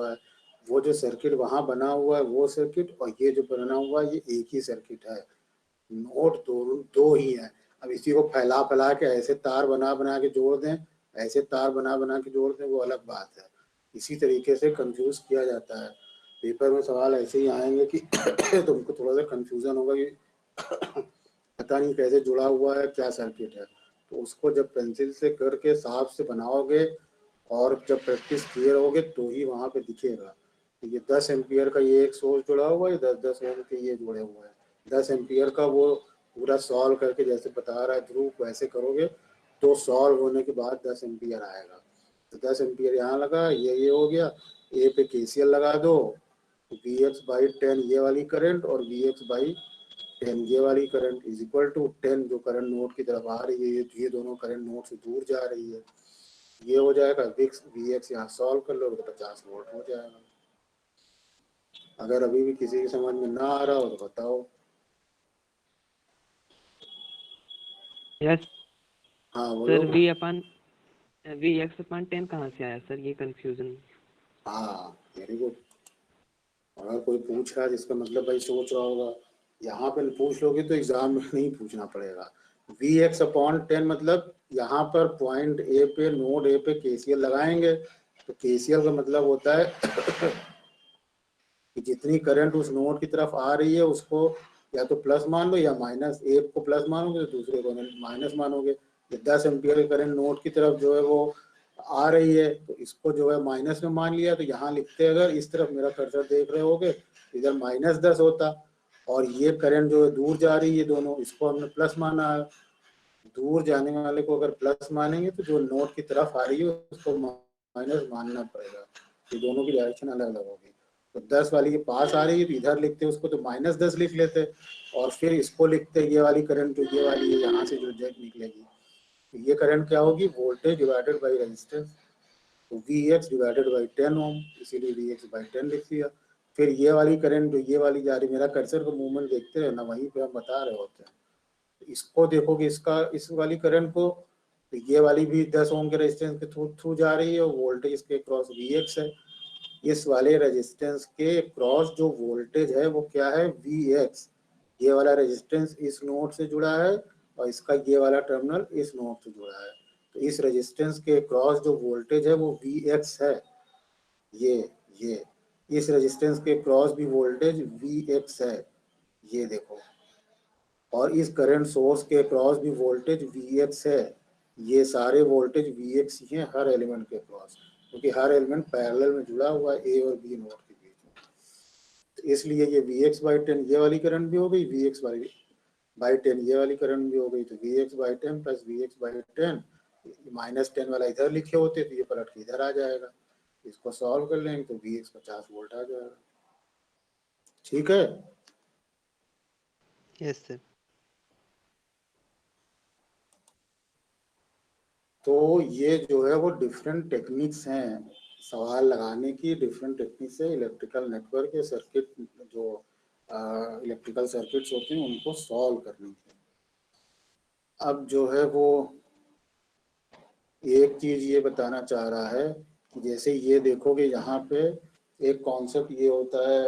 है, वो जो सर्किट वहाँ बना हुआ है वो सर्किट और ये जो बना हुआ है ये एक ही सर्किट है, नोड दो ही है। अब इसी को फैला फैला के ऐसे तार बना बना के जोड़ दें, ऐसे तार बना बना के जोड़ दें, वो अलग बात है। इसी तरीके से कंफ्यूज किया जाता है। पेपर में सवाल ऐसे ही आएंगे कि तुमको थोड़ा सा कंफ्यूजन होगा कि पता नहीं कैसे जुड़ा हुआ है, क्या सर्किट है। तो उसको जब पेंसिल से करके साफ से बनाओगे और जब प्रैक्टिस क्लियर होगे तो ही वहाँ पे दिखेगा। तो ये 10 एम्पियर का ये एक सोर्स जुड़ा हुआ है, 10-10 ओम के ये जुड़े हुए हैं। 10 एम्पियर का वो पूरा सॉल्व करके जैसे बता रहा है ध्रुव वैसे करोगे तो सॉल्व होने के बाद 10 एम्पियर आएगा। तो 10 एम्पियर यहाँ लगा, ये हो गया। ए पे केसीएल लगा दो, वी एक्स बाई 10 ये वाली करंट और वी एक्स बाई 10 ये वाली करंट इज इक्वल टू 10 जो करंट नोड की तरफ आ रही है, ये दोनों करंट नोड से दूर जा रही है, ये हो जाएगा। वी एक्स यहाँ सॉल्व कर लो तो 50 वोल्ट हो जाएगा। अगर अभी भी किसी की समझ में ना आ रहा हो तो बताओ। यस हाँ बोलो। सर, वी एक्स अपन 10 कहाँ से आया सर, ये कंफ्यूजन। हाँ वेरी गुड। अगर कोई पूछ रहा है जिसका मतलब भाई सोच रहा होगा, यहाँ पे पूछ लोगे तो एग्जाम में नहीं पूछना पड़ेगा। वी एक्स अपॉन 10 मतलब यहाँ पर पॉइंट ए पे नोड ए पे केसीएल लगाएंगे, तो केसीएल का मतलब होता है कि जितनी करंट उस नोड की तरफ आ रही है उसको या तो प्लस मान लो या माइनस, एक को प्लस मानोगे तो दूसरे को माइनस मानोगे। 10 एम्पियर करंट नोड की तरफ जो है वो आ रही है तो इसको जो है माइनस में मान लिया। तो यहाँ लिखते अगर इस तरफ मेरा कर्सर देख रहे होगे इधर -10 होता, और ये करंट जो है दूर जा रही है दोनों, इसको हमने प्लस माना है। दूर जाने वाले को अगर प्लस मानेंगे तो जो नोड की तरफ आ रही है उसको माइनस मानना पड़ेगा। ये दोनों की डायरेक्शन अलग अलग होगी। तो 10 वाली के पास आ रही है तो इधर लिखते उसको तो -10 लिख लेते, और फिर इसको लिखते ये वाली करंट जो ये वाली है यहाँ से जो जेट निकलेगी, तो ये करंट क्या होगी, वोल्टेज डिवाइडेड बाई रेजिस्टेंस। तो वी एक्स डिवाइडेड बाई 10 ओम, इसीलिए वी एक्स बाई 10 लिख दिया। फिर ये वाली करंट जो ये वाली जा रही, मेरा कर्सर का मूवमेंट देखते रहना, वहीं पे हम बता रहे होते हैं। तो इसको देखोगे, इसका इस वाली करंट को, तो ये वाली भी 10 ओम के रेजिस्टेंस के थ्रू जा रही है और वोल्टेज इसके क्रॉस वी एक्स है। इस वाले रेजिस्टेंस के क्रॉस जो वोल्टेज है वो क्या है, वी एक्स। ये वाला रेजिस्टेंस इस नोड से जुड़ा है और इसका ये वाला टर्मिनल इस नोड से जुड़ा है। तो इस रेजिस्टेंस के क्रॉस जो वोल्टेज है वो वी एक्स है। ये ये इस रेजिस्टेंस के क्रॉस भी वोल्टेज वी एक्स है, ये देखो। और इस करंट सोर्स के क्रॉस भी वोल्टेज वी एक्स है। ये सारे वोल्टेज वी एक्स ही हैं हर एलिमेंट के क्रॉस, क्योंकि हर एलिमेंट पैरेलल में जुड़ा हुआ है ए और बी नोड के बीच में। तो इसलिए ये वी एक्स बाई 10 ये वाली करंट भी हो गई, वी एक्स बाई 10 ये वाली करंट भी हो गई। तो V x by 10 plus V x by 10, -10 वाला इधर लिखे होते तो ये पलट के इधर आ जाएगा। इसको सॉल्व कर लेंगे तो वी एक्स 50 वोल्ट आ जाएगा। ठीक है। Yes sir. तो ये जो है वो डिफरेंट टेक्निक्स हैं सवाल लगाने की, डिफरेंट टेक्निक्स है इलेक्ट्रिकल नेटवर्क या सर्किट, जो इलेक्ट्रिकल सर्किट्स होते हैं उनको सॉल्व करने की। अब जो है वो एक चीज ये बताना चाह रहा है कि जैसे ये देखोगे यहाँ पे एक कॉन्सेप्ट ये होता है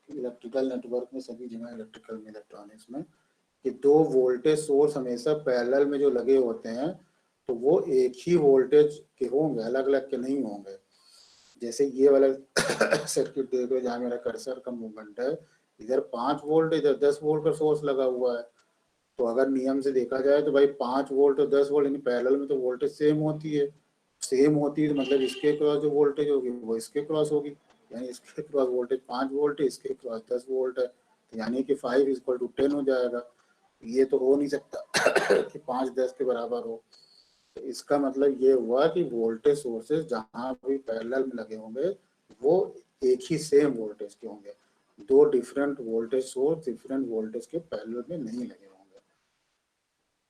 इलेक्ट्रिकल नेटवर्क में, सभी जगह इलेक्ट्रिकल में इलेक्ट्रॉनिक्स में, कि दो वोल्टेज सोर्स हमेशा पैरेलल में जो लगे होते हैं तो वो एक ही वोल्टेज के होंगे, अलग अलग के नहीं होंगे। जैसे ये वाला सर्किट देख रहे हो जहाँ मेरा कर्सर का मूवमेंट है, इधर 5 वोल्ट इधर 10 वोल्ट का सोर्स लगा हुआ है। तो अगर नियम से देखा जाए तो भाई 5 वोल्ट और 10 वोल्ट यानी पैरेलल में तो वोल्टेज सेम होती है। सेम होती है तो मतलब इसके क्रॉस जो वोल्टेज होगी वो इसके क्रॉस होगी, यानी इसके क्रॉस वोल्टेज 5 वोल्ट है, इसके क्रॉस 10 वोल्ट है, तो यानी कि 5 = 10 हो जाएगा। ये तो हो नहीं सकता कि 5 10 के बराबर हो। तो इसका मतलब ये हुआ कि वोल्टेज सोर्सेज जहाँ भी पैरेलल में लगे होंगे वो एक ही सेम वोल्टेज के होंगे। दो different voltage source different voltage के पैरेलल में नहीं लगे होंगे।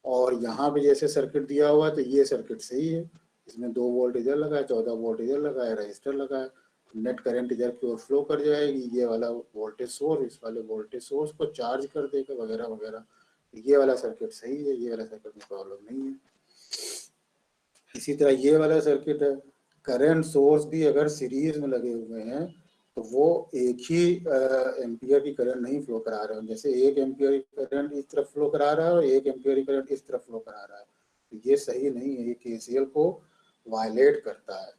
और यहाँ पे जैसे सर्किट दिया हुआ है तो ये सर्किट सही है, इसमें 2 वोल्ट इधर लगा है, 14 वोल्ट इधर लगा है, रजिस्टर लगा है, नेट करंट इधर की ओर फ्लो कर जाएगी, ये वाला वोल्टेज सोर्स इस वाले वोल्टेज सोर्स को चार्ज कर देगा वगैरह वगैरह। ये वाला सर्किट सही है, ये वाला सर्किट में प्रॉब्लम नहीं है। इसी तरह ये वाला सर्किट है, करंट सोर्स भी अगर सीरीज में लगे हुए हैं तो वो एक ही एम्पियर की करंट नहीं फ्लो करा रहे हैं। जैसे 1 एम्पियर की करंट इस तरफ फ्लो करा रहा है और 1 एम्पियर की करंट इस तरफ फ्लो करा रहा है, तो ये सही नहीं है, ये केसीएल को वायलेट करता है।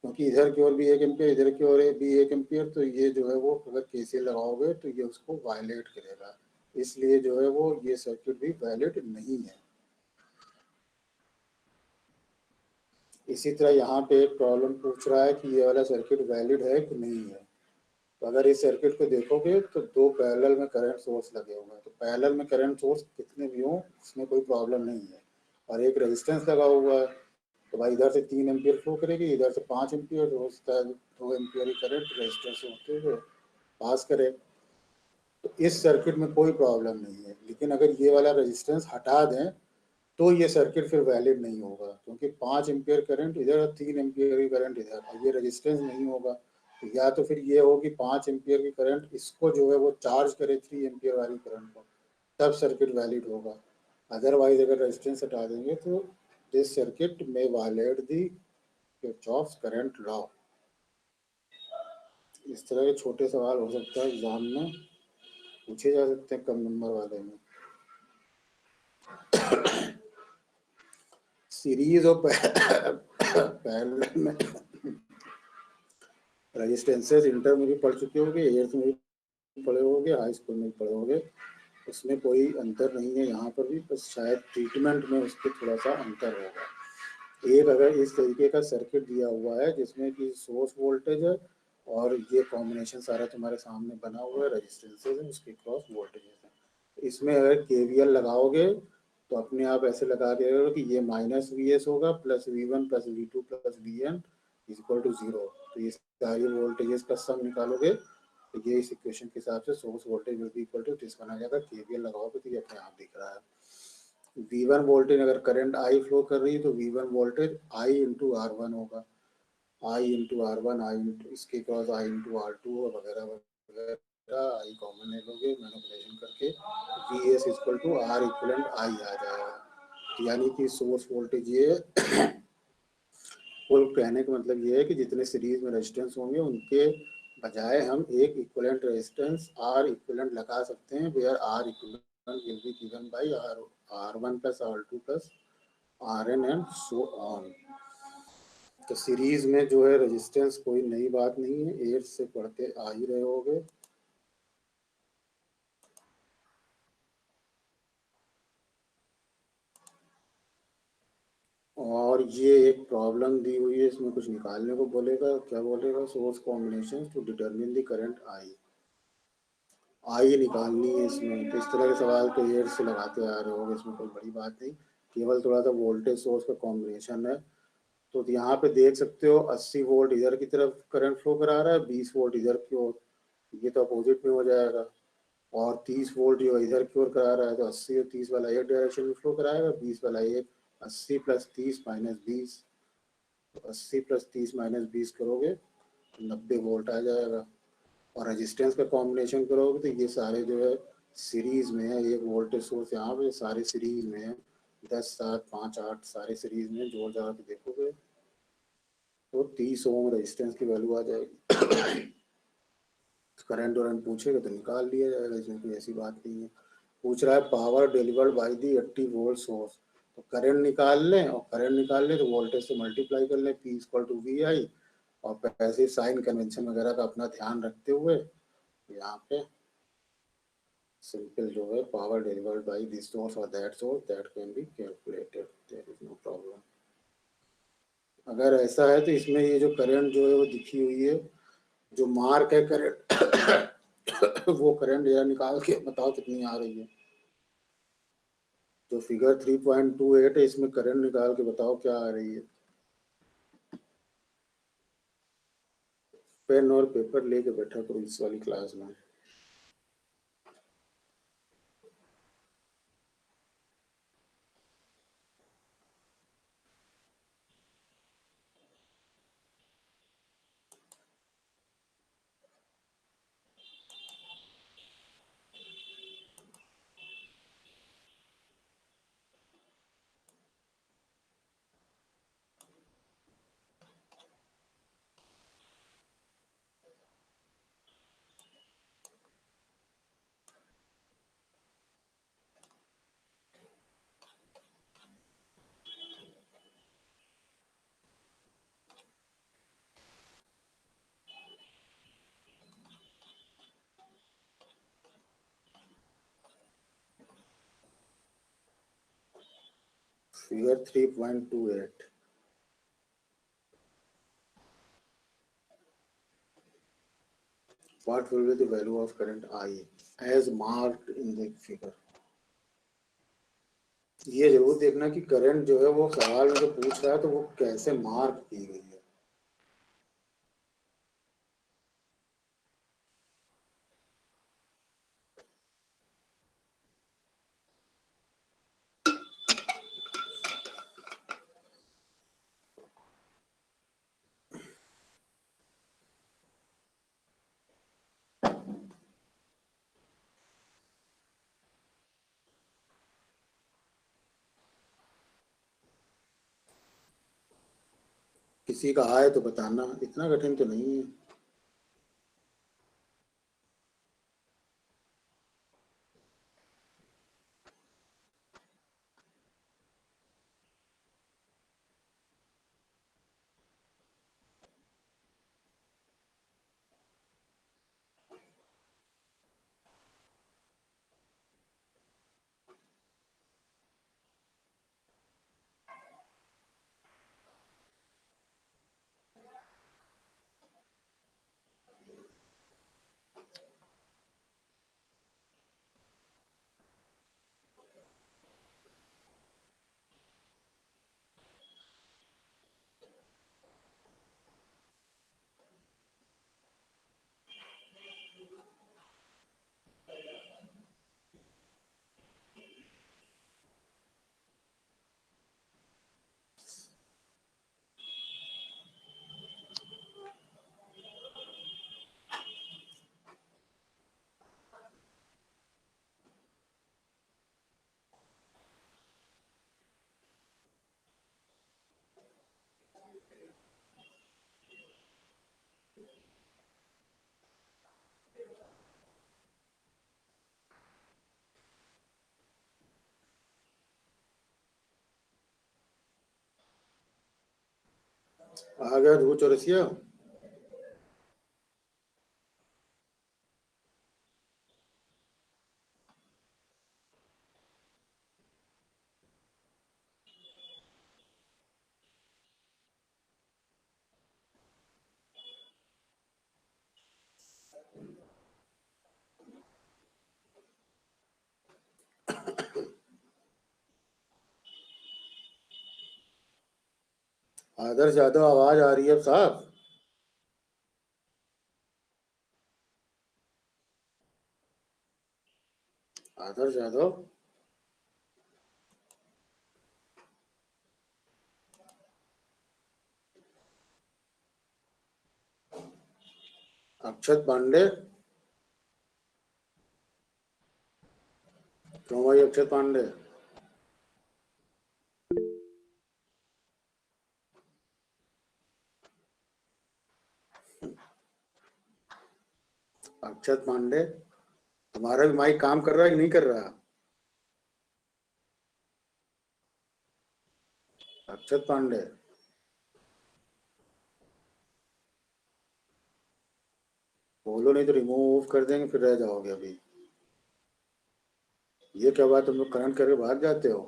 क्योंकि इधर की ओर भी 1 एम्पियर, इधर की ओर भी 1 एम्पियर, तो ये जो है वो अगर केसीएल लगाओगे तो ये उसको वायलेट करेगा, इसलिए जो है वो ये सर्किट भी वैलिड नहीं है। इसी तरह यहाँ पे एक प्रॉब्लम पूछ रहा है कि ये वाला सर्किट वैलिड है कि नहीं है। तो अगर इस सर्किट को देखोगे तो दो पैरेलल में करंट सोर्स लगे हुए हैं, तो पैरेलल में करंट सोर्स कितने भी हों उसमें कोई प्रॉब्लम नहीं है, और एक रेजिस्टेंस लगा हुआ है, तो भाई इधर से 3 एम्पियर फ्लो करेगी, इधर से 5 एम्पियर, हो सकता है 2 एम्पियर ही करंट रेजिस्टेंस से होते हुए पास करे। तो इस सर्किट में कोई प्रॉब्लम नहीं है, लेकिन अगर ये वाला रेजिस्टेंस हटा दें तो ये सर्किट फिर वैलिड नहीं होगा, क्योंकि 5 एम्पियर करंट इधर और 3 एम्पियर की करंट इधर, और ये रेजिस्टेंस नहीं होगा। तो या तो फिर ये हो कि 5 एम्पियर की करंट इसको जो है वो चार्ज करे 3 एम्पियर वाली करंट को, तब सर्किट वैलिड होगा। अदरवाइज अगर रेजिस्टेंस हटा देंगे तो दिस सर्किट में वायलेट दी किरचॉफ्स करंट लॉ। इस तरह के छोटे सवाल हो सकता है एग्जाम में पूछे जा सकते हैं कम नंबर वाले में। सीरीज और पैरेलल में रेजिस्टेंसेस इंटर में भी पढ़ चुके होंगे, एट्थ में भी पढ़े होंगे, हाई स्कूल में भी पढ़े होंगे, उसमें कोई अंतर नहीं है। यहाँ पर भी बस शायद ट्रीटमेंट में उसके थोड़ा सा अंतर होगा। एक अगर इस तरीके का सर्किट दिया हुआ है जिसमें कि सोर्स वोल्टेज है और ये कॉम्बिनेशन सारा तुम्हारे सामने बना हुआ है, रेजिस्टेंसेज है, उसके क्रॉस वोल्टेजेस है, इसमें अगर केवीएल लगाओगे तो अपने आप ऐसे लगा के कि ये माइनस वी एस होगा plus V one plus V two plus V N is equal to 0। तो ये सारी वोल्टेजेस का सम निकालोगे तो ये इस इक्वेशन के हिसाब से source voltage will be equal to this बना जाएगा। केवीएल लगाओगे तो ये अपने आप दिख रहा है। V1 वोल्टेज अगर करंट I फ्लो कर रही है तो V1 voltage I into R1 होगा, I into R1, I into इसके क्रॉस I इंटू R2 और वगैरह वगैरह, I कॉमन ले लोगे मैनिपुलेशन करके, VS equal to R equivalent I आ जाएगा। यानी कि सोर्स वोल्टेज ये कुल कहने का मतलब ये है कि जितने सीरीज में रेजिस्टेंस होंगे उनके बजाय हम एक इक्विवेलेंट रेजिस्टेंस R इक्विवेलेंट लगा सकते हैं, where R equivalent will be given by R1 plus R2 plus Rn and so on. तो सीरीज में जो है रेजिस्टेंस कोई नई बात नहीं है, 8 से पढ़ते आ ही रहे होगे। और ये एक प्रॉब्लम दी हुई है, इसमें कुछ निकालने को बोलेगा, क्या बोलेगा, source combination to determine the current I निकालनी है इसमें। तो इस तरह के सवाल तो एयर से लगाते आ रहे होंगे, इसमें कोई बड़ी बात नहीं, केवल थोड़ा सा वोल्टेज सोर्स का कॉम्बिनेशन है। तो यहाँ पे देख सकते हो 80 वोल्ट इधर की तरफ करंट फ्लो करा रहा है, 20 वोल्ट इधर की ओर, ये तो अपोजिट में हो जाएगा। और 30 वोल्ट जो इधर की ओर करा रहा है तो 80 और 30 वाला एक डायरेक्शन में फ्लो कराएगा, 20 वाला एक, 80 प्लस 30 माइनस 20, तो 80 प्लस 30 माइनस 20 करोगे तो 90 वोल्ट आ जाएगा। और रेजिस्टेंस का कॉम्बिनेशन करोगे तो ये सारे जो है सीरीज में है, एक वोल्टेज सोर्स यहाँ पे सारे सीरीज में है, 10, 7, 5, 8 सारे सीरीज में, जोड़ जाकर के देखोगे तो 30 ओम रेजिस्टेंस की वैल्यू आ जाएगी। करंट वरेंट पूछेगा तो निकाल लिया जाएगा, इसमें कोई ऐसी बात नहीं है। पूछ रहा है power delivered by the 80 volt source, तो करंट निकाल लें, और करंट निकाल लें तो वोल्टेज से मल्टीप्लाई कर लें, P इक्वल टू वी आई, और पैसिव साइन कन्वेंशन वगैरह का अपना ध्यान रखते हुए यहाँ पे सिंपल जो है power delivered by this source और that can be calculated, there is no problem. अगर ऐसा है तो इसमें ये जो करंट जो है वो दिखी हुई है, जो मार्क है करंट वो करंट या निकाल के बताओ कितनी आ रही है। जो फिगर 3.28 है इसमें करंट निकाल के बताओ क्या आ रही है। पेन और पेपर लेके बैठा करो इस वाली क्लास में। Figure 3.28 what will be the value of current I as marked in the figure। ये जरूर देखना कि करंट जो है वो सवाल में जो पूछ रहा है तो वो कैसे मार्क की गई है। किसी का आए तो बताना, इतना कठिन तो नहीं है। आ गया ध्रुव चौरसिया। आदर्श यादव आवाज आ रही है साहब? आदर्श यादव, अक्षत पांडे, क्यों भाई अक्षत पांडे? अक्षत पांडे, तुम्हारा भी माइक काम कर रहा है कि नहीं कर रहा? अक्षत पांडे, बोलो नहीं तो रिमूव कर देंगे, फिर रह जाओगे अभी। ये क्या बात, तुम लोग करंट करके भाग जाते हो।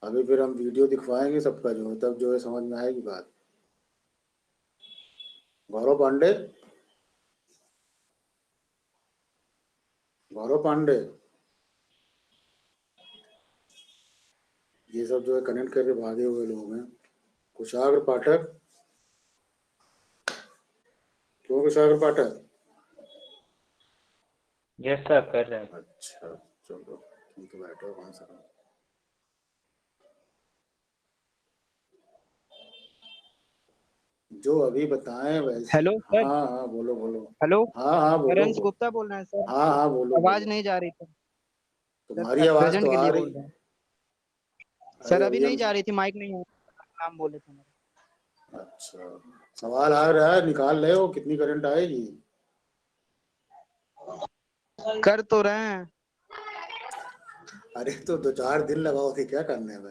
अभी फिर हम वीडियो दिखवाएंगे सबका जो है, तब जो है समझ में आएगी बात। गौरव पांडे, गौरव पांडे, ये सब जो है कनेक्ट करके भागे हुए लोग हैं। कुशाग्र पाठक, क्यों कुशाग्र पाठक? यस सर कर रहे हैं। अच्छा चलो ठीक है, बैठो कौन सा। जो अभी बताएं वैसे। Hello sir. हाँ हाँ बोलो बोलो। हेलो हाँ हाँ बोलो हरंश बोलो। गुप्ता बोल रहे हैं सर। हाँ हाँ बोलो आवाज बोलो। नहीं जा रही थी तुम्हारी सर, आवाज प्रेजेंट तो के आ लिए रही। बोल रहे हैं अरे सर। अभी अभी नहीं हम। जा रही थी, माइक नहीं है, नाम बोले थे मेरे। अच्छा, सवाल आ रहा है, निकाल रहे हो कितनी करंट आएगी? कर तो रहे हैं। अरे तो 2-4 दिन लगाओगे क्या करने में?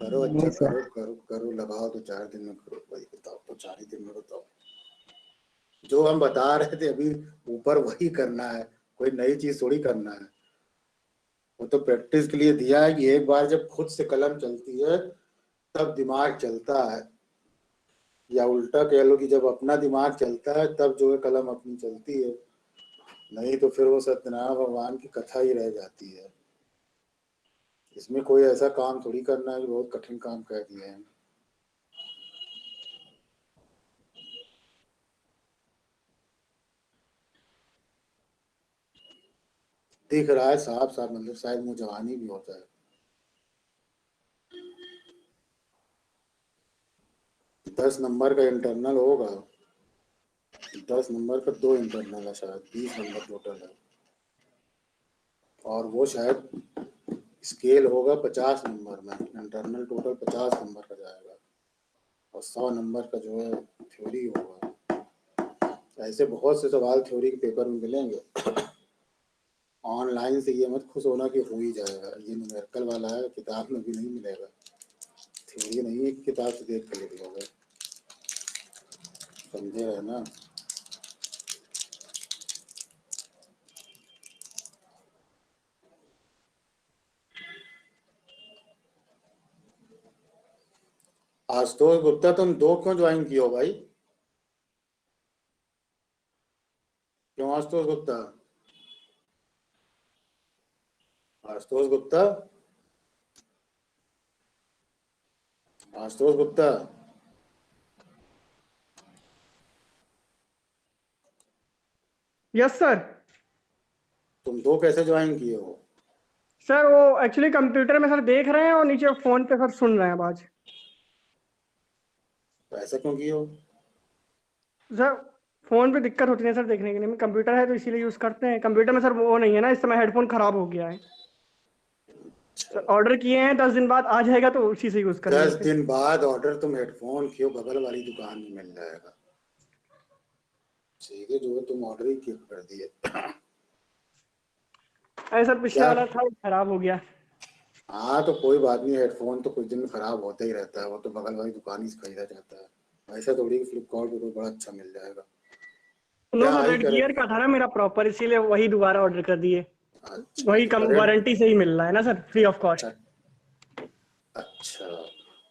करो अच्छा, नहीं सर। करो करो करो, लगाओ तो 4 दिन में करो भाई, बताओ तो 4 ही दिन में बताओ। जो हम बता रहे थे अभी ऊपर वही करना है, कोई नई चीज थोड़ी करना है। वो तो प्रैक्टिस के लिए दिया है कि एक बार जब खुद से कलम चलती है तब दिमाग चलता है, या उल्टा कह लो कि जब अपना दिमाग चलता है तब जो है कलम अपनी चलती है, नहीं तो फिर वो सत्यनारायण भगवान की कथा ही रह जाती है। इसमें कोई ऐसा काम थोड़ी करना है कि बहुत कठिन काम कह दिए हैं। दिख रहा है साफ साफ, मतलब शायद मुँह जवानी भी होता है। दस नंबर का इंटरनल होगा, 10 नंबर का 2 इंटरनल है, शायद 20 नंबर टोटल है, और वो शायद स्केल होगा 50 नंबर में, इंटरनल टोटल 50 नंबर का जाएगा, और 100 नंबर का जो है थ्योरी होगा। ऐसे बहुत से सवाल थ्योरी के पेपर में मिलेंगे। ऑनलाइन से ये मत खुश होना कि हो ही जाएगा, ये न्यूमेरिकल वाला है, किताब में भी नहीं मिलेगा, थ्योरी नहीं किताब से देख कर लिख लोगे, समझे है ना। आशुतोष गुप्ता, तुम 2 क्यों ज्वाइन किए हो भाई? क्यों आशुतोष गुप्ता? Ashutosh Gupta, Ashutosh Gupta, yes sir. तुम 2 कैसे ज्वाइन किए हो? सर वो एक्चुअली कंप्यूटर में सर देख रहे हैं और नीचे फोन पे सर सुन रहे हैं आवाज। तो ऐसा क्यों किए हो? सर फोन पे दिक्कत होती है सर देखने के लिए, कंप्यूटर है तो इसीलिए यूज करते हैं। कंप्यूटर में सर वो नहीं है ना, इस समय हेडफोन खराब हो गया है सर। ऑर्डर किए हैं 10 दिन बाद आ जाएगा तो उसी से यूज करेंगे। 10 दिन बाद ऑर्डर, तुम हेडफोन किए बगल वाली दुकान में मिल जाएगा, सीधे जो है तुम ऑर्डर ही क्लिक कर दिए। अरे सर पिछला वाला था खराब हो गया। हाँ तो कोई बात नहीं, हेडफोन तो कुछ दिन में खराब होता ही रहता है, वो तो बगल वाली दुकान ही से खरीदा जाता है, ऐसा थोड़ी फ्लिपकार्ट पे कोई बड़ा अच्छा मिल जाएगा। नो क्या सर, ही रेड करे। गियर का था ना मेरा प्रॉपर, इसीलिए वही दोबारा ऑर्डर कर दिए। अच्छा, वही तो कम करंट, वारंटी से ही मिल रहा है ना सर, फ्री ऑफ कॉस्ट। अच्छा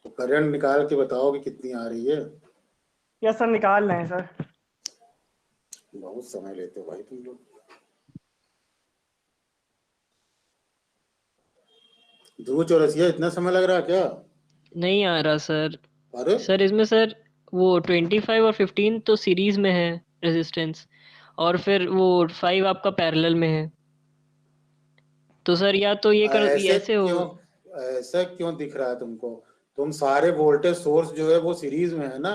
तो करंट निकाल के बताओ कि कितनी आ रही है। यस सर, निकाल रहे हैं सर। बहुत समय लेते हो भाई तुम लोग। ध्रुव चौरसिया, इतना समय लग रहा है क्या? नहीं आ रहा सर। अरे सर इसमें सर वो 25 और 15 तो सीरीज में है रेजिस्टेंस, और फिर वो 5 आपका पैरेलल में है। तो सर या तो ये ऐसे ऐसे हो। क्यों, ऐसा क्यों दिख रहा है तुमको? तुम सारे वोल्टेज सोर्स जो है वो सीरीज में है ना,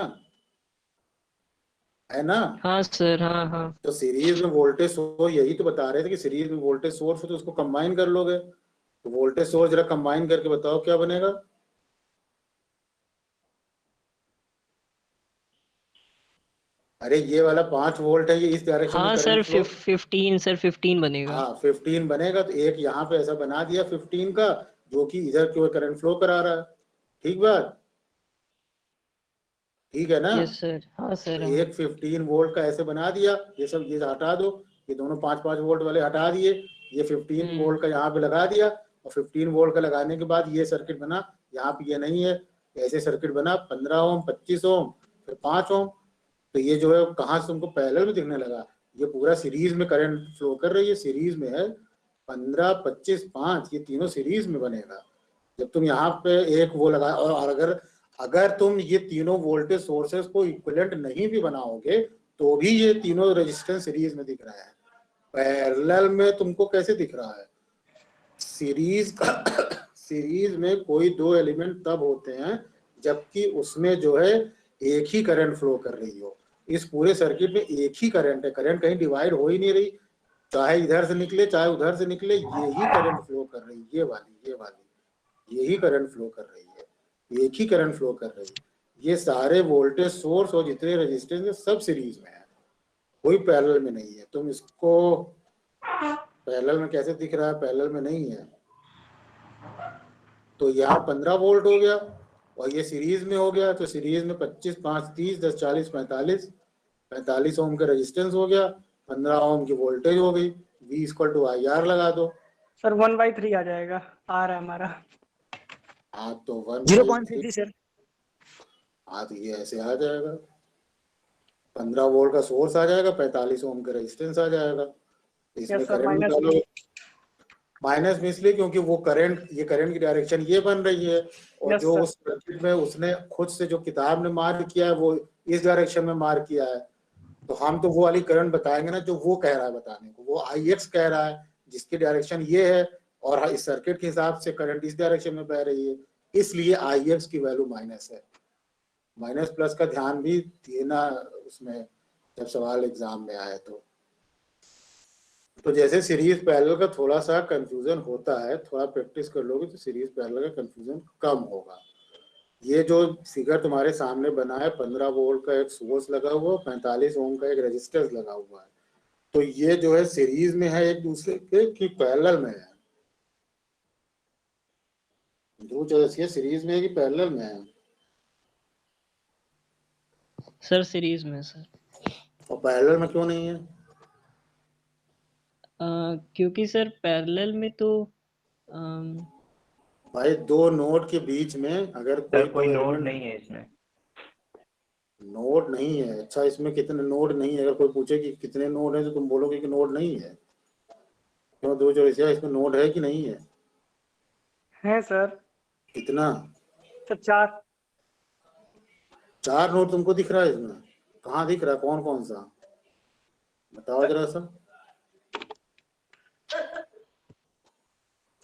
है ना? हाँ सर, हाँ हाँ। तो सीरीज में वोल्टेज सोर्स, यही तो बता रहे थे कि सीरीज में वोल्टेज सोर्स हो तो उसको कंबाइन कर लोगे। तो वोल्टेज सोर्स जरा कंबाइन करके बताओ क्या बनेगा। अरे ये वाला 5 वोल्ट है, ये इस डायरेक्शन में हाँ करंट सर, फ्लो। 15 सर, 15 बनेगा। हाँ 15 बनेगा, तो एक यहाँ पे ऐसा बना दिया 15 का, जो कि इधर की ओर करंट फ्लो करा रहा है। ठीक बात, ठीक है ना? यस सर, हाँ तो सर, हाँ। एक 15 वोल्ट का ऐसे बना दिया, ये सब ये हटा दो, ये दोनों 5-5 वोल्ट वाले हटा दिए, ये 15 वोल्ट का यहाँ पे लगा दिया, और 15 वोल्ट का लगाने के बाद ये सर्किट बना, यहाँ पे ये नहीं है, ऐसे सर्किट बना 15 ओम, 25 ओम, फिर 5 ओम। तो ये जो है कहाँ से तुमको पैरेलल में दिखने लगा, ये पूरा सीरीज में करंट फ्लो कर रही है, सीरीज में है 15, 25, 5, ये तीनों सीरीज में बनेगा। जब तुम यहाँ पे एक वो लगा, और अगर अगर तुम ये तीनों वोल्टेज सोर्सेस को इक्विवेलेंट नहीं भी बनाओगे तो भी ये तीनों रेजिस्टेंस सीरीज में दिख रहा है। पैरेलल में तुमको कैसे दिख रहा है? सीरीज सीरीज में कोई 2 एलिमेंट तब होते हैं जबकि उसमें जो है एक ही करंट फ्लो कर रही हो। इस पूरे सर्किट में एक ही करंट है, करंट कहीं डिवाइड हो ही नहीं रही, चाहे इधर से निकले चाहे उधर से निकले, यही करंट फ्लो कर रही, ये वाली यही करंट फ्लो कर रही है, एक ही करंट फ्लो कर रही है। ये सारे वोल्टेज सोर्स और जितने रेजिस्टेंस है सब सीरीज में है, कोई पैरेलल में नहीं है। तुम इसको पैरेलल में कैसे दिख रहा है? पैरेलल में नहीं है। तो यहाँ 15 वोल्ट हो गया और ये सीरीज में हो गया, तो सीरीज में 25, 5, 30, 10, 40, 45 ओम का रेजिस्टेंस हो गया, 15 ओम की वोल्टेज हो गई, V = IR लगा दो। सर 1/3 आ जाएगा, आ रहा है हमारा। हाँ तो 0.33 सर। हाँ तो ये ऐसे आ जाएगा, 15 वोल्ट का सोर्स आ जाएगा, 45 ओम का रेजिस्टेंस आ जाएगा। इसमें यस सर, करंट माइनस निकालो, माइनस में इसलिए क्योंकि वो करंट, ये करंट की डायरेक्शन ये बन रही है, और यस जो सर। उस सर्किट में उसने खुद से जो किताब ने मार्क किया है वो इस डायरेक्शन में मार्क किया है, तो हम तो वो वाली करंट बताएंगे ना जो वो कह रहा है बताने को। वो IX कह रहा है जिसकी डायरेक्शन ये है, और इस सर्किट के हिसाब से करंट इस डायरेक्शन में बह रही है, इसलिए IX की वैल्यू माइनस है। माइनस प्लस का ध्यान भी देना उसमें जब सवाल एग्जाम में आए तो जैसे सीरीज पैरेलल का थोड़ा सा कंफ्यूजन होता है, थोड़ा प्रैक्टिस कर लोगे तो सीरीज पैरेलल का कंफ्यूजन कम होगा। ये जो फिगर तुम्हारे सामने बना है, 15 वोल्ट का एक सोर्स लगा हुआ, 45 ओम का एक रेजिस्टेंस लगा हुआ है, तो ये जो है सीरीज में है एक दूसरे के कि पैरेलल में है? ध्रुव चौरसिया, सीरीज में है कि पैरेलल में है? सर सीरीज में सर। और पैरेलल में क्यों नहीं है? क्योंकि सर पैरेलल में तो अम, भाई दो नोड के बीच में अगर कोई सर कोई दो नोड एलिमेंट, नहीं है इसमें। नोड नहीं है? अच्छा, इसमें कितने नोड नहीं है? अगर कोई पूछे कि कितने नोड है तो तुम बोलोगे कि नोड नहीं है। क्यों ध्रुव चौरसिया, इसमें नोड है कि नहीं है? है सर। कितना? सर 4। 4 नोड तुमको दिख रहा है इसमें? कहाँ दिख रहा है, कौन कौन सा बताओ जरा सा।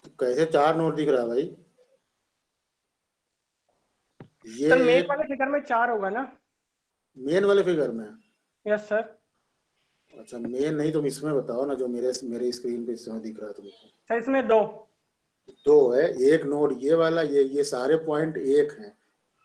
तो कैसे 4 नोड दिख रहा है भाई? ये सर मेन एक वाले फिगर में 4 होगा ना? मेन वाले फिगर में? Yes sir. अच्छा मेन नहीं, तुम इसमें बताओ ना जो मेरे मेरे स्क्रीन पे इस समय दिख रहा है तुमको। सर इसमें 2। दो है, एक नोड ये वाला, ये सारे पॉइंट एक हैं,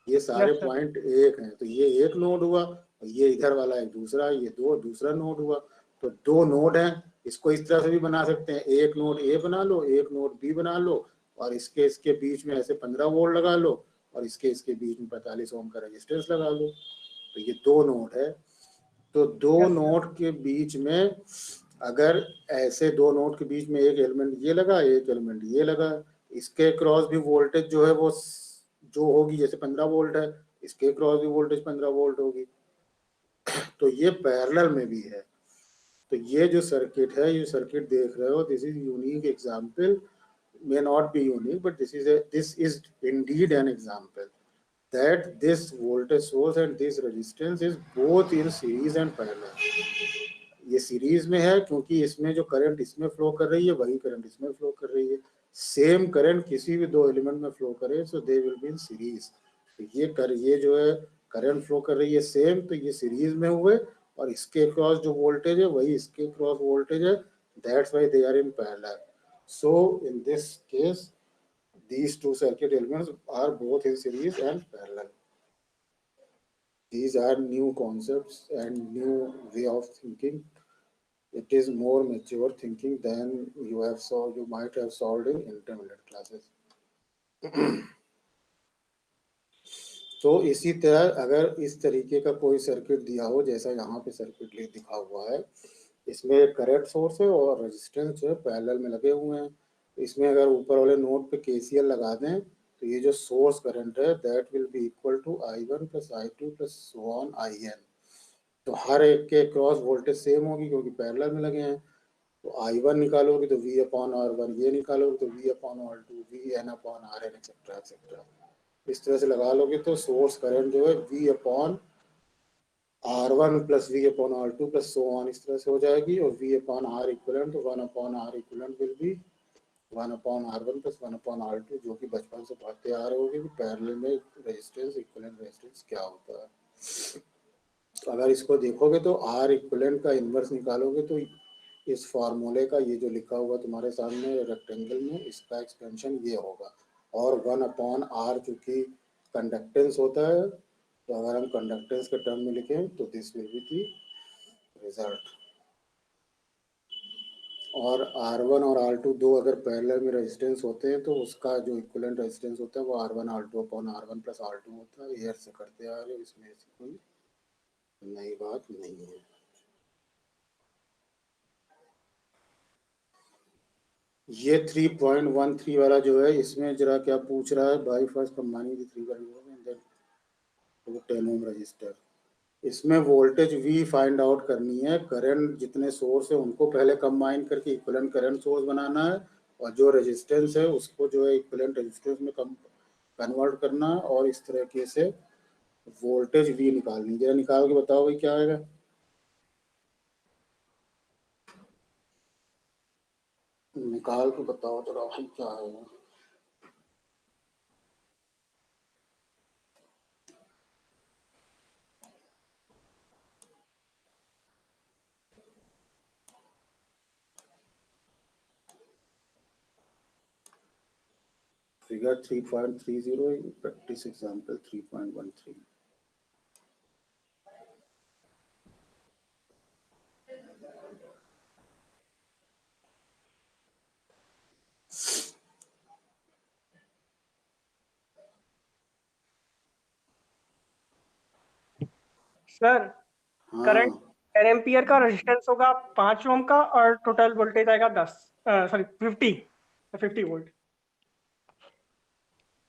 ये सारे यस सर। पॉइंट एक हैं, तो ये एक नोड हुआ, और ये इधर वाला एक दूसरा, ये दो दूसरा नोड हुआ। तो दो नोड हैं, इसको इस तरह से भी बना सकते हैं, एक नोड ए बना लो, एक नोड बी बना लो, और इसके इसके बीच में ऐसे 15 वोल्ट लगा लो, और इसके इसके बीच में 45 ओम का रेजिस्टेंस लगा लो, तो ये दो नोड है। तो दो Yes, sir. नोड के बीच में अगर ऐसे दो नोड के बीच में एक एलिमेंट ये लगा, एक एलिमेंट ये लगा, इसके क्रॉस भी वोल्टेज जो है वो जो होगी, जैसे 15 वोल्ट है, इसके क्रॉस भी वोल्टेज 15 वोल्ट होगी, तो ये पैरेलल में भी है। तो ये जो सर्किट है, ये सर्किट देख रहे हो, this is unique example, may not be unique but this is indeed an example that this voltage source and this resistance is both in series and parallel. ये सीरीज में है क्योंकि इसमें जो करंट इसमें फ्लो कर रही है वही करंट इसमें फ्लो कर रही है। सेम करंट किसी भी दो एलिमेंट में फ्लो करे so they will be in series. तो ये जो है करंट फ्लो कर रही है सेम, तो ये सीरीज में हुए, और इसके क्रॉस जो वोल्टेज है वही इसके क्रॉस वोल्टेज है, that's why they are in parallel. So in this case these two circuit elements are both in series and parallel. These are new concepts and new way of thinking. It is more mature thinking than you might have solved in intermediate classes. तो इसी तरह अगर इस तरीके का कोई circuit दिया हो जैसा यहाँ पे सर्किट दिखा हुआ है, इसमें करंट सोर्स है और रेजिस्टेंस जो है पैरेलल में लगे हुए हैं, इसमें अगर ऊपर वाले नोड पे KCL लगा दें तो ये जो सोर्स करंट है that will be equal to I1 plus I2 plus so on IN। तो हर एक के क्रॉस वोल्टेज सेम होगी क्योंकि पैरेलल में लगे हैं। तो I1 निकालोगे तो V अपॉन R1, ये निकालोगे तो V upon R2, VN upon RN etcetera etcetera. इस तरह से लगा लोगे तो सोर्स करंट जो है V upon R1 plus V upon R2 plus so on इस तरह से हो जाएगी, और V अपॉन R इक्वलेंट, तो 1 upon R equivalent will be 1 upon R1 plus 1 upon R2, जो कि बचपन से पढ़ते आ रहे होंगे कि पैरेलल में रेजिस्टेंस इक्विवेलेंट रेजिस्टेंस क्या होता है। तो अगर इसको देखोगे तो R इक्विवेलेंट का इन्वर्स निकालोगे तो इस फार्मूले का ये जो लिखा हुआ तुम्हारे सामने रेक्टेंगल में, इसका एक्सपेंशन ये होगा, और 1 अपॉन R चूंकि कंडक्टेंस होता है, तो अगर हम कंडक्टेंस के टर्म में लिखें तो this will be the result. और R1 और R2 दो अगर पैरेलल में रेजिस्टेंस होते हैं तो उसका जो इक्विवेलेंट रेजिस्टेंस होता है वो R1 R2 upon R1 plus R2 होता है। ये से करते आ रहे, इसमें ऐसी कोई नई बात नहीं है। ये 3.13 वाला जो है, इसमें जरा क्या पूछ रहा है, by first combining the 10 ohm resistor. इसमें वोल्टेज V फाइंड आउट करनी है, करंट जितने सोर्स है उनको पहले कंबाइन करके इक्विवेलेंट करंट सोर्स बनाना है, और जो रेजिस्टेंस है उसको जो है इक्विवेलेंट रेजिस्टेंस में कन्वर्ट करना है, और इस तरीके से वोल्टेज V निकालनी है। जरा निकाल के बताओ भाई क्या आएगा। निकाल के बताओ जरा भाई क्या आएगा। Figure 3.30, practice example 3.13। Sir current हाँ 10 एम्पियर का, रेजिस्टेंस होगा 5 ओम का, और टोटल वोल्टेज आएगा 50 वोल्ट।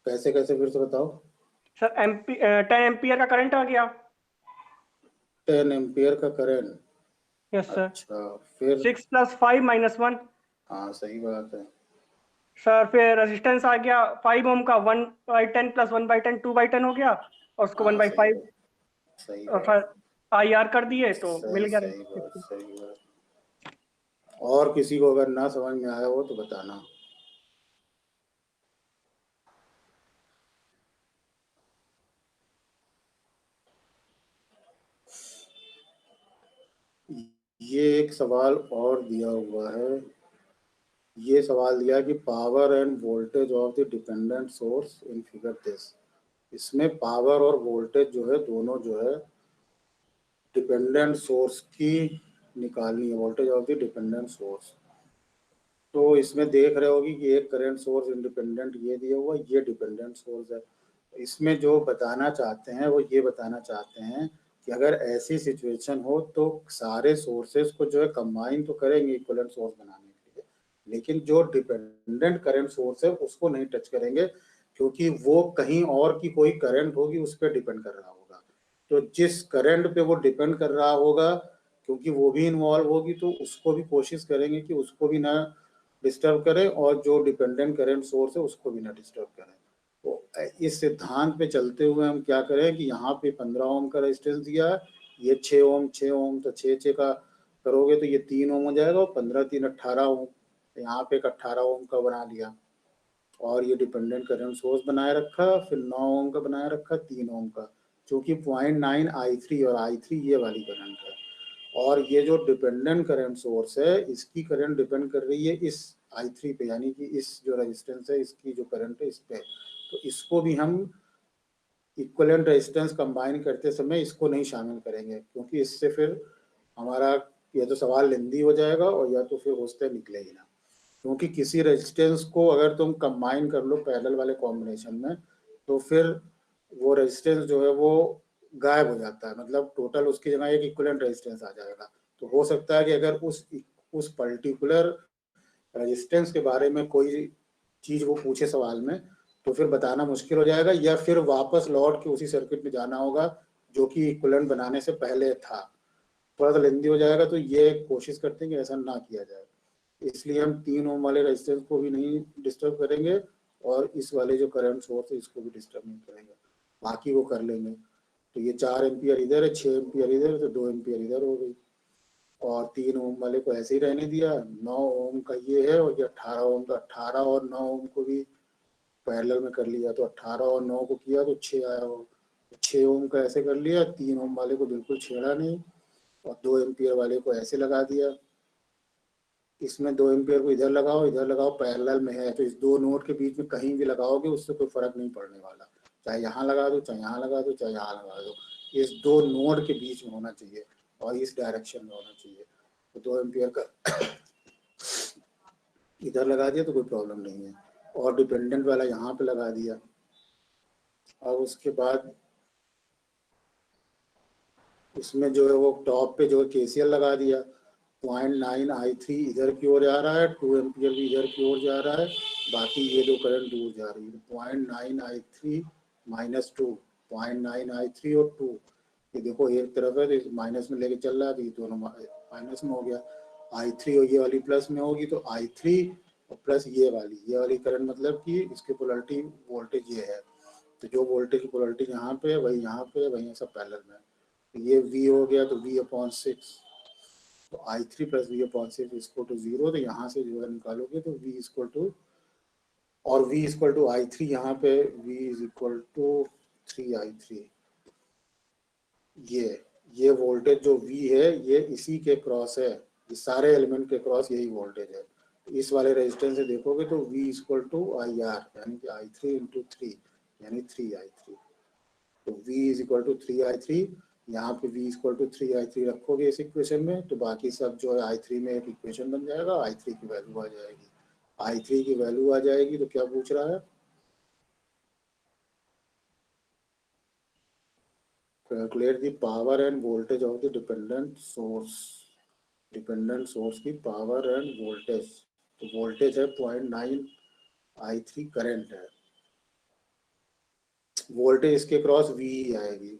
कैसे कैसे फिर से बताओ। सर 10 एम्पियर का करंट आ गया। 10 एम्पियर का करंट। Yes sir. अच्छा फिर। 6 + 5 - 1। हाँ सही बात है। सर फिर रेजिस्टेंस आ गया 5 ओम का, 1/10 + 1/10 2/10 हो गया, और उसको हाँ सही 1/5 बात, सही और बात, फिर IR कर दिए तो मिल सही गया सही बात, resistance। सही बात। और किसी को अगर ना समझ में आया हो तो बताना। ये एक सवाल और दिया हुआ है। ये सवाल दिया कि power end voltage of the dependent source in figure this. इसमें पावर और वोल्टेज जो है दोनों जो है डिपेंडेंट सोर्स की निकालनी है, voltage of the dependent source. तो इसमें देख रहे होगी कि एक करंट सोर्स इंडिपेंडेंट ये दिया हुआ, ये डिपेंडेंट सोर्स है। इसमें जो बताना चाहते हैं वो ये बताना चाहते हैं कि अगर ऐसी सिचुएशन हो तो सारे सोर्सेज को जो है कंबाइन तो करेंगे इक्विवेलेंट सोर्स बनाने के लिए, लेकिन जो डिपेंडेंट करंट सोर्स है उसको नहीं टच करेंगे, क्योंकि वो कहीं और की कोई करंट होगी उस पर डिपेंड कर रहा होगा। तो जिस करंट पे वो डिपेंड कर रहा होगा, क्योंकि वो भी इन्वॉल्व होगी, तो उसको भी कोशिश करेंगे कि उसको भी ना डिस्टर्ब करें, और जो डिपेंडेंट करंट सोर्स है उसको भी ना डिस्टर्ब करें। तो इस सिद्धांत पे चलते हुए हम क्या करें कि यहाँ पे 15 ओम का रेजिस्टेंस दिया है, ये 6 ओम 6 ओम, तो 6 का करोगे तो ये 3 ओम हो जाएगा, और 15 3 18 ओम। यहाँ पे एक 18 ओम का बना लिया, और ये डिपेंडेंट करंट सोर्स बनाए रखा, फिर 9 ओम का बनाए रखा, 3 ओम का, क्योंकि 0.9 I3, और I3 ये वाली करंट है। और ये जो डिपेंडेंट करंट सोर्स है इसकी करंट डिपेंड कर रही है इस I3 पे, यानी कि इस जो रेजिस्टेंस है इसकी जो करंट है इस पे। तो इसको भी हम इक्विवेलेंट रेजिस्टेंस कंबाइन करते समय इसको नहीं शामिल करेंगे, क्योंकि इससे फिर हमारा या तो सवाल लेंदी हो जाएगा, और या तो फिर होस्ते निकले ही ना। क्योंकि किसी रेजिस्टेंस को अगर तुम कंबाइन कर लो पैरेलल वाले कॉम्बिनेशन में, तो फिर वो रेजिस्टेंस जो है वो गायब हो जाता है, मतलब टोटल उसकी जगह एक इक्विवेलेंट रेजिस्टेंस आ जाएगा। तो हो सकता है कि अगर उस पर्टिकुलर रेजिस्टेंस के बारे में कोई चीज वो पूछे सवाल में, तो फिर बताना मुश्किल हो जाएगा, या फिर वापस लौट के उसी सर्किट में जाना होगा जो कि इक्विवेलेंट बनाने से पहले था। थोड़ा सा लेंदी हो जाएगा, तो ये कोशिश करते हैं कि ऐसा ना किया जाए। इसलिए हम 3 ओम वाले रेजिस्टेंस को भी नहीं डिस्टर्ब करेंगे, और इस वाले जो करंट सोर्स है इसको भी डिस्टर्ब नहीं करेंगे, बाकी वो कर लेंगे। तो ये 4 एम्पियर इधर है, 6 एम्पियर इधर, तो 2 एम्पियर इधर हो गई, और 3 ओम वाले को ऐसे ही रहने दिया। 9 ओम का ये है, और ये 18 ओम का, 18 और 9 ओम को भी पैरेलल में कर लिया, तो 18 और 9 को किया तो 6 आया हो। 6 ओम का ऐसे कर लिया, 3 ओम वाले को बिल्कुल छेड़ा नहीं, और 2 एम्पियर वाले को ऐसे लगा दिया। इसमें 2 एम्पियर को इधर लगाओ, पैरेलल में है, तो इस दो नोड के बीच में कहीं भी लगाओगे उससे कोई फर्क नहीं पड़ने वाला, चाहे यहाँ लगा दो, चाहे यहाँ लगा दो, चाहे यहाँ लगा दो, इस दो नोड के बीच में होना चाहिए, और इस डायरेक्शन में होना चाहिए। तो 2 एम्पियर का इधर लगा दिया तो कोई प्रॉब्लम नहीं है, और डिपेंडेंट वाला यहाँ पे लगा दिया। और उसके बाद इसमें जो है वो टॉप पे जो है KCL लगा दिया, 0.9 I3 इधर की ओर जा रहा है, 2 एम्पियर भी इधर की ओर जा रहा है, बाकी ये दो करंट दूर जा रही है। 0.9 I3 माइनस 2, 0.9 I3 और 2, ये देखो एक तरफ है तो माइनस में लेके चल रहा है, तो ये दोनों माइनस में हो गया। I3 और ये वाली प्लस में होगी, तो I3 और प्लस ये वाली करंट, मतलब कि इसकी पोलरिटी वोल्टेज ये है, तो जो वोल्टेज की पोलरिटी यहाँ पे है वही यहाँ पे है, वही सब पैरेलल में। तो ये V हो गया, तो V/6, तो I3 plus V/6 equal to 0, तो यहाँ से जो है निकालोगे तो V इक्वल टू, और V इक्वल टू I3 यहाँ पे V is equal to 3I3। ये वोल्टेज जो V है ये इसी के क्रॉस है, ये सारे एलिमेंट के क्रॉस यही वोल्टेज है। तो इस वाले रेजिस्टेंस से देखोगे तो V इक्वल टू IR, यानी कि I3 इंटू 3, यानी 3I3। तो V is equal to 3I3, यहाँ पे V इक्वल टू 3I3 रखोगे इस इक्वेशन में, तो बाकी सब जो है I3 में एक इक्वेशन बन जाएगा, I3 की वैल्यू आ जाएगी। I3 की वैल्यू आ जाएगी तो क्या पूछ रहा है, calculate the power end voltage of the dependent source की पावर एंड वोल्टेज। तो वोल्टेज है 0.9 I3, करंट है, वोल्टेज इसके क्रॉस V ही आएगी।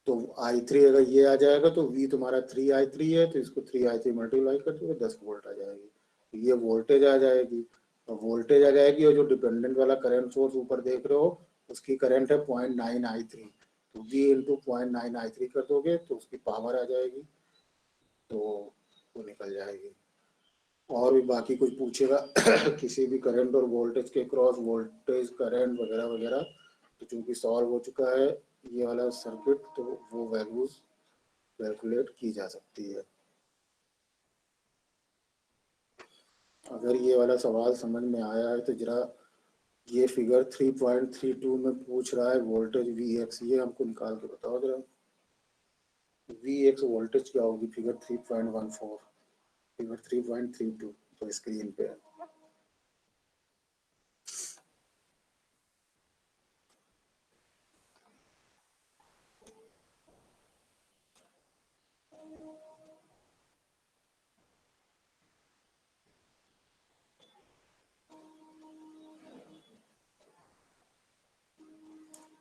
तो I3 अगर ये आ जाएगा तो V तुम्हारा 3I3 है, तो इसको 3I3 मल्टीप्लाई कर दोगे 10 वोल्ट आ जाएगी, तो ये वोल्टेज आ जाएगी। और वोल्टेज आ जाएगी, और जो डिपेंडेंट वाला करंट सोर्स ऊपर देख रहे हो उसकी करंट है 0.9I3, तो V इंटू 0.9I3 कर दोगे तो उसकी पावर आ जाएगी, तो वो निकल जाएगी। और भी बाकी कुछ पूछेगा किसी भी करंट और वोल्टेज के क्रॉस वोल्टेज करंट वगैरह वगैरह, तो चूंकि सॉल्व हो चुका है ये वाला सर्किट, तो वो वैल्यूज कैलकुलेट की जा सकती है। अगर ये वाला सवाल समझ में आया है तो जरा ये फिगर 3.32 में पूछ रहा है वोल्टेज Vx, ये हमको निकाल के बताओ जरा। Vx वोल्टेज क्या होगी, फिगर 3.14, फिगर 3.32 तो स्क्रीन पे है।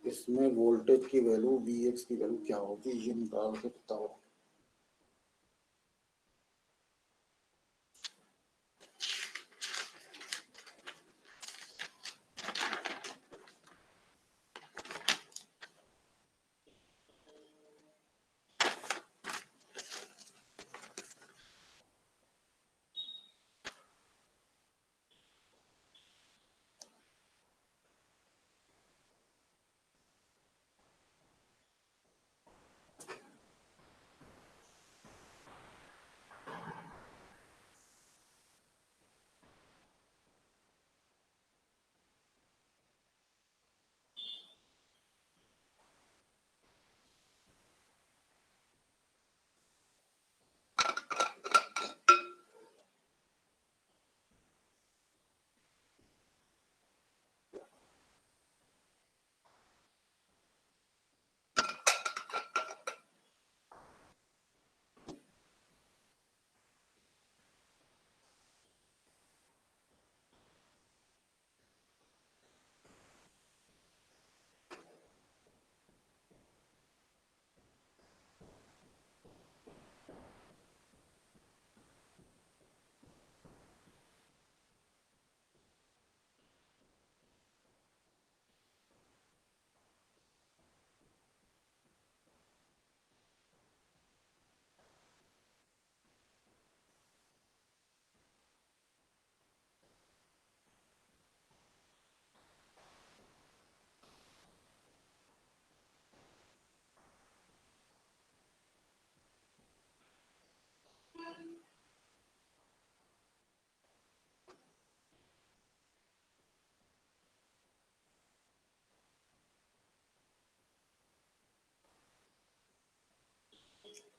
इसमें वोल्टेज की वैल्यू Vx की वैल्यू क्या होगी, ये निकाल के बताओ।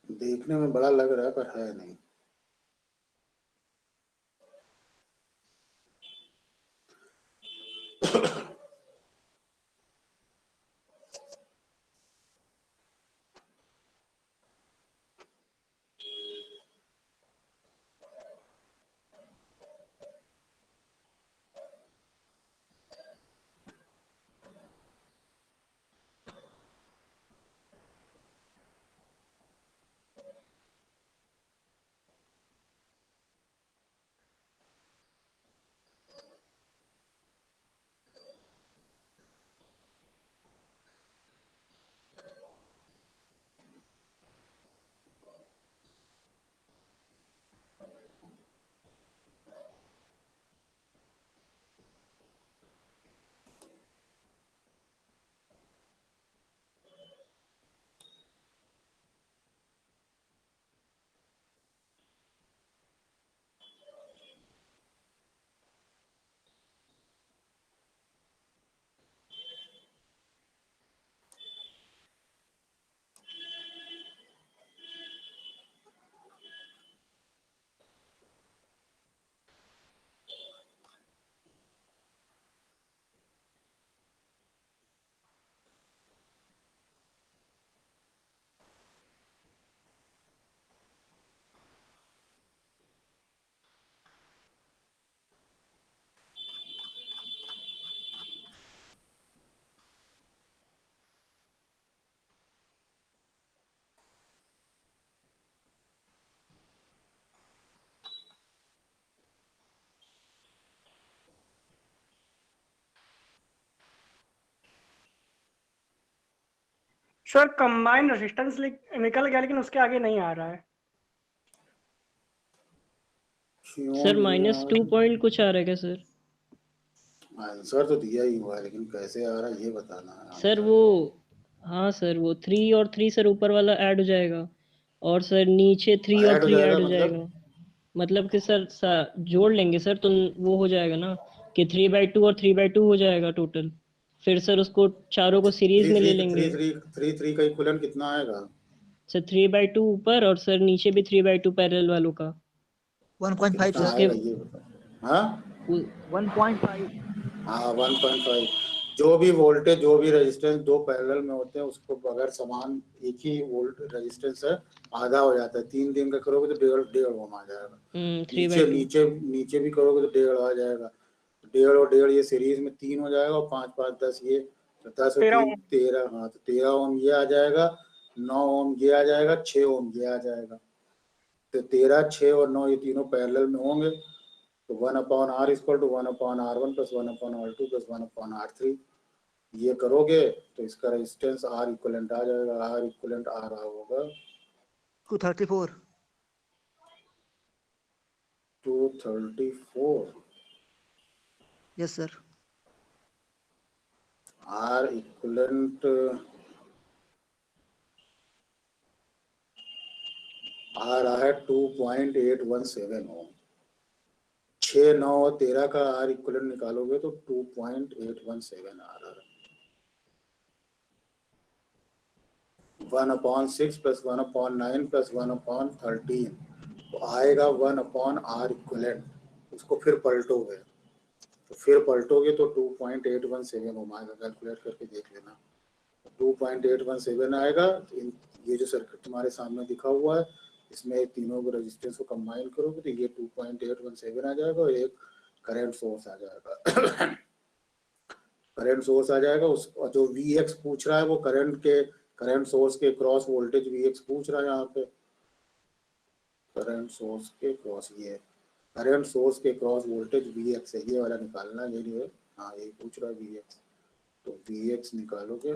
देखने में बड़ा लग रहा है पर है नहीं। सर कंबाइन रेजिस्टेंस निकल गया लेकिन उसके आगे नहीं आ रहा है। क्यों सर नहीं माइनस आ 2 रहा? पॉइंट कुछ आ रहा है क्या सर? आंसर तो दिया ही हुआ है, लेकिन कैसे आ रहा है ये बताना है सर आंसर। वो, हाँ सर वो 3 और 3 सर ऊपर वाला ऐड हो जाएगा, और सर नीचे 3 और ऐड हो 3 जाएगा ऐड हो मतलब? जाएगा। मतलब कि सर जोड़ लेंगे सर तो वो हो जाएगा ना कि 3/2 और 3/2 हो जाएगा टोटल। फिर सर उसको चारों को सीरीज थ्री में ले थ्री लेंगे। थ्री थ्री थ्री थ्री का इक्विवेलेंट कितना आएगा? सर 3/2 ऊपर और सर नीचे भी 3/2 पैरेलल वालों का। 1.5 कितना सर। उसके आएगा ये बताओ। हाँ 1.5। हाँ 1.5। जो भी वोल्टेज, जो भी रेजिस्टेंस दो पैरेलल में होते हैं उसको अगर समान एक ही वोल्ट रेजिस्टेंस है, आधा हो जाता है। 3 का करोगे तो डेढ़ डेढ़ ओम आ जाएगा। नीचे 3/2। नीचे नीचे भी करोगे तो डेढ़ आ जाएगा। डेढ़ और डेढ़ ये सीरीज में 3 हो जाएगा, और 5 5 10 ये, तो 10 और 13 3 13। हाँ तो 13 ओम ये आ जाएगा, 9 ओम ये आ जाएगा, 6 ओम ये आ जाएगा। तो 13, 6 और 9 ये तीनों पैरेलल में होंगे, तो 1/R equal to 1/R1 plus 1/R2 plus 1/R3। ये करोगे तो इसका रेजिस्टेंस आर इक्वलेंट आ जाएगा। आर इक्वलेंट आ रहा होगा 234। 234। Yes sir. आर इक्वलेंट आ रहा है 2.817 ओम। 6, 9 और 13 का आर इक्वलेंट निकालोगे तो 2.817 आ रहा है। 1/6 प्लस 1/9 प्लस 1/13 तो आएगा 1/R इक्वलेंट। उसको फिर पलटोगे, तो फिर पलटोगे तो 2.817 ओम आएगा। कैलकुलेट करके देख लेना, 2.817 आएगा। ये जो सर्किट तुम्हारे सामने दिखा हुआ है, इसमें तीनों को रेजिस्टेंस को कंबाइन करोगे तो ये 2.817 आ जाएगा, और एक करंट सोर्स आ जाएगा। करंट सोर्स आ जाएगा। उस जो Vx पूछ रहा है वो करंट सोर्स के क्रॉस वोल्टेज Vx पूछ रहा है यहाँ पे। करंट सोर्स के क्रॉस, ये करंट सोर्स के क्रॉस वोल्टेज Vx है, ये वाला निकालना है। यही है, हाँ यही पूछ रहा है Vx। तो Vx निकालोगे,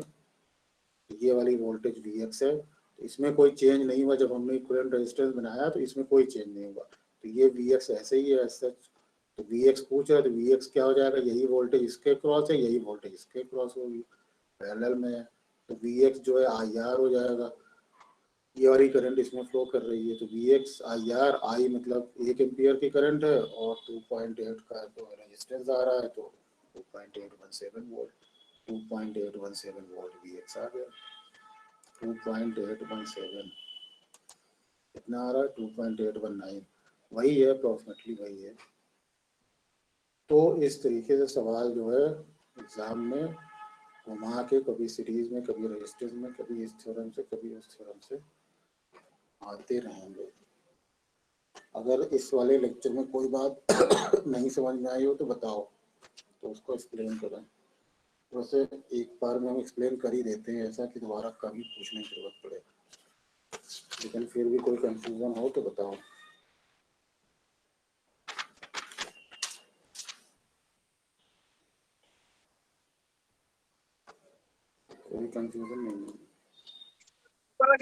ये वाली वोल्टेज Vx है। तो इसमें कोई चेंज नहीं हुआ, जब हमने इक्विवेलेंट रेजिस्टेंस बनाया तो इसमें कोई चेंज नहीं हुआ। तो ये Vx ऐसे ही है ऐसे। तो Vx पूछ रहा है तो Vx क्या हो जाएगा, यही वोल्टेज इसके क्रॉस है, यही वोल्टेज इसके क्रॉस होगी, पैरेलल में है। तो Vx जो है IR हो जाएगा। ये वाली करंट इसमें फ्लो कर रही है, तो Vx IR, I मतलब 1 एम्पियर की करंट है, और 2.8 का तो रेजिस्टेंस आ रहा है, तो 2.817 वोल्ट। 2.817 वोल्ट Vx आ गया। 2.817 कितना आ रहा है, 2.819, वही है, अप्रोक्सीमेटली वही है। तो इस तरीके से सवाल जो है एग्जाम में घुमा के, कभी सीरीज में, कभी रेजिस्टेंस में, कभी इस थ्योरम से, कभी उस थ्योरम से आते रहेंगे। अगर इस वाले लेक्चर में कोई बात नहीं समझ में आई हो तो बताओ, तो उसको एक्सप्लेन करें। वैसे एक बार में हम एक्सप्लेन कर ही देते हैं, ऐसा कि दोबारा कभी पूछने की जरूरत पड़े, लेकिन फिर भी कोई कंफ्यूजन हो तो बताओ। कोई कंफ्यूजन नहीं है?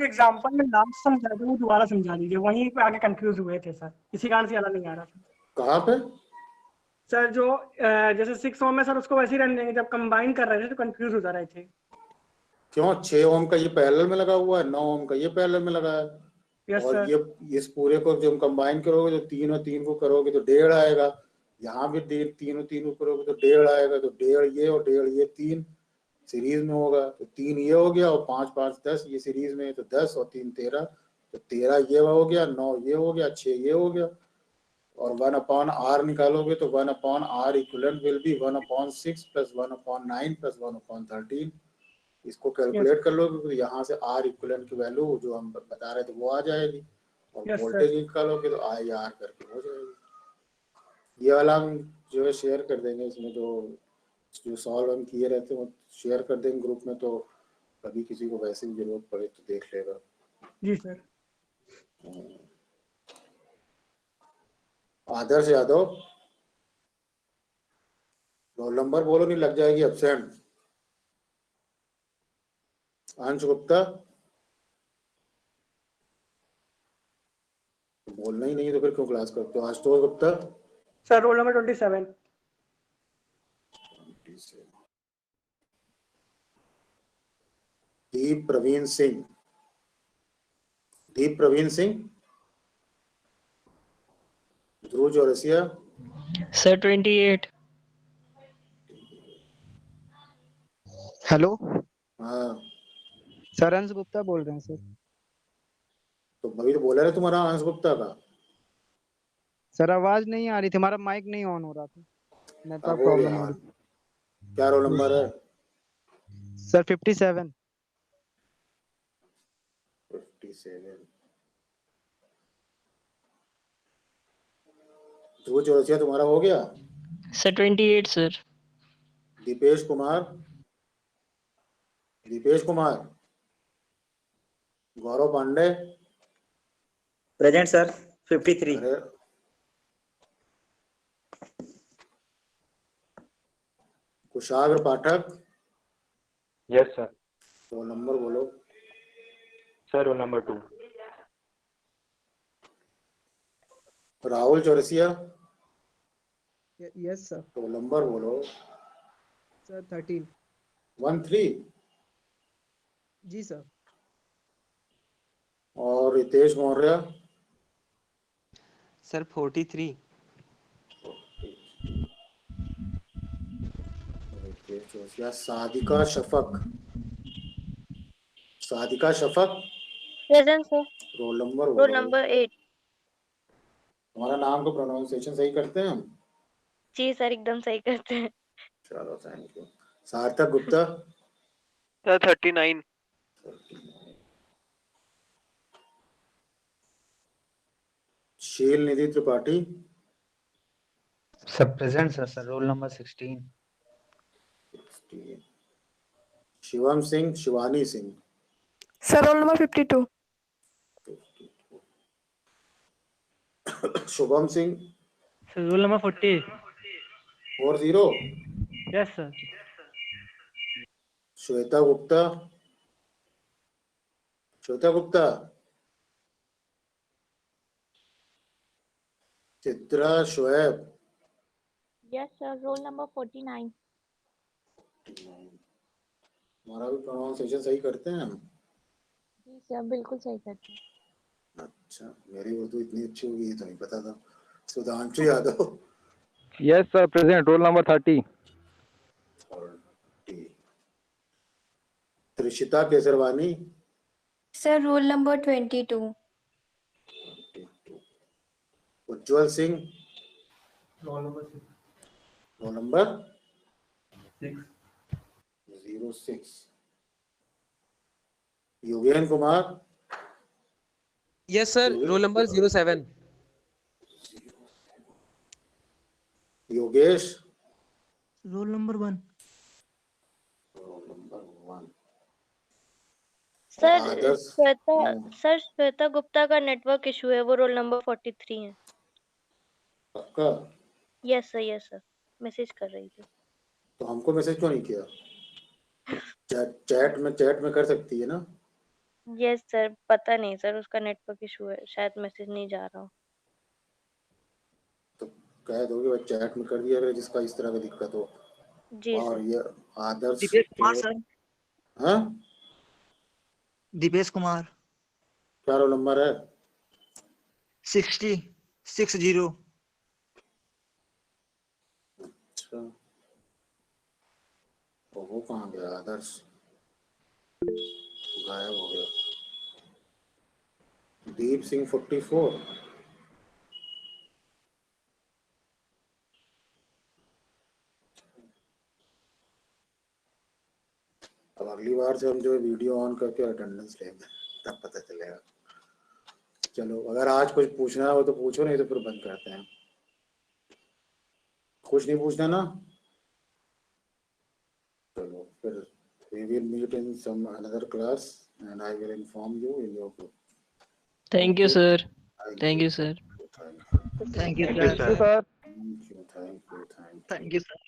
एग्जाम्पल में लास्ट समझा दो, वो दोबारा समझा दीजिए, वहीं पे आगे कंफ्यूज हुए थे सर, इसी कारण से याद नहीं आ रहा था। कहाँ पे? सर जो जैसे 6 ओम में सर उसको वैसे ही रहने देंगे, जब कंबाइन कर रहे थे तो कंफ्यूज हो जा रहे थे। क्यों 6 ओम का ये पैरेलल में लगा हुआ है, 9 ओम का ये पैरेलल में लगा है, यस और सर। ये इस पूरे को जब कंबाइन करोगे तो 3 और 3 को करोगे तो 1.5 आएगा। यहाँ भी 3 और 3 को करोगे तो 1.5 आएगा। तो 1.5 ये और 1.5 ये, 3 सीरीज में होगा, तो 3 ये हो गया, और 5 5 10 ये सीरीज में है, तो 10 और 3 13, तो 13 ये हो गया, 9 ये हो गया, 6 ये हो गया। और 1/R निकालोगे तो 1/R equivalent will B 1/6 plus 1/9 plus 1/13। इसको यस कैलकुलेट कर लोगे तो यहाँ से R इक्विवेलेंट की वैल्यू जो हम बता रहे थे वो आ जाएगी, और यस सर। वोल्टेज निकालोगे तो IR करके हो जाएगी। ये वाला हम जो है शेयर कर देंगे, इसमें जो सॉल्व हम किए रहते हैं वो शेयर कर देंगे ग्रुप में, तो कभी किसी को वैसे भी जरूरत पड़े तो देख लेगा। जी सर। आदर्श यादव, रोल नंबर बोलो नहीं लग जाएगी एब्सेंट। अंश गुप्ता, बोलना ही नहीं है तो फिर क्यों क्लास करते हो? Ashutosh Gupta, sir roll number 27। दीप प्रवीण सिंह, दीप प्रवीण सिंह, ध्रुव चौरसिया, सर 28। हेलो हाँ सर, अंश गुप्ता बोल रहे हैं सर। तो भाई तो बोला ना तुम्हारा अंश गुप्ता का, सर आवाज नहीं आ रही थी, हमारा माइक नहीं ऑन हो रहा था, अब नेटवर्क हो प्रॉब्लम गया। हो रही क्या रोल नंबर है? सर 57। 57। ध्रुव चौरसिया तुम्हारा हो गया। Sir 28 sir. Deepesh Kumar, Deepesh Kumar, Gaurav Pandey, present sir 53। अरे Kushagra Pathak, yes sir. Roll number बोलो। Sir roll number 2। Rahul Chaurasia, yes sir. Roll number बोलो। सर 13। 13। जी सर। और Ritesh Maurya, sir 43। Ritesh Chaurasia, Sadika Shafaq, Sadika Shafaq, present sir. Roll number roll बोलो। नंबर 8। हमारा नाम को प्रोनाउंसिएशन सही करते हैं हम? जी सर एकदम सही करते हैं। चलो थैंक यू। सार्थक गुप्ता, सर 39। शील निधि त्रिपाठी, सब present sir. Roll number 16। Shivam Singh, Shivani Singh, sir roll number 52। Shubham Singh, sir roll number 40। 40। Yes sir. Shweta Gupta, Shweta Gupta, Chitra Shoaib, yes sir roll number 49। हमारा भी प्रोनाउंसिएशन सही करते हैं हम? जी सर बिल्कुल सही करते हैं। अच्छा, मेरी उर्दू इतनी अच्छी होगी तो नहीं पता था। Sudhanshu Yadav, yes sir present. Roll number 30। Trishita Kesarwani, sir roll number 22। Ujjwal Singh, roll number 06। Yogen Kumar, yes sir roll number 07। Yogesh, roll number 1। Roll number 1। Sir Adarsh, Shweta Gupta का नेटवर्क इशू है, वो रोल नंबर 43 है। पक्का? यस सर मैसेज कर रही थी। तो हमको मैसेज क्यों नहीं किया? चैट में कर सकती है ना? यस सर पता नहीं सर, उसका नेटवर्क इशू है, शायद मैसेज नहीं जा रहा हो। तो कह दो कि भाई चैट में कर दिया अगर जिसका इस तरह का दिक्कत हो। जी और सर। ये आदर्श, दीपेश कुमार सर। हाँ दीपेश कुमार क्या रोल नंबर है? 60। अच्छा, तो वो कहाँ गया? आदर्श गायब हो गया। दीप सिंह 44। अब अगली बार से हम जो वीडियो ऑन करके अटेंडेंस लेंगे तब पता चलेगा। चलो अगर आज कुछ पूछना हो तो पूछो, नहीं तो फिर बंद करते हैं। कुछ नहीं पूछना ना? चलो फिर we will meet in some another class and I will inform you in your group. Thank you Okay? Sir. Thank you sir. Thank you. Thank you thank you sir. Sir. Thank you. Thank you. Thank you. Thank you sir.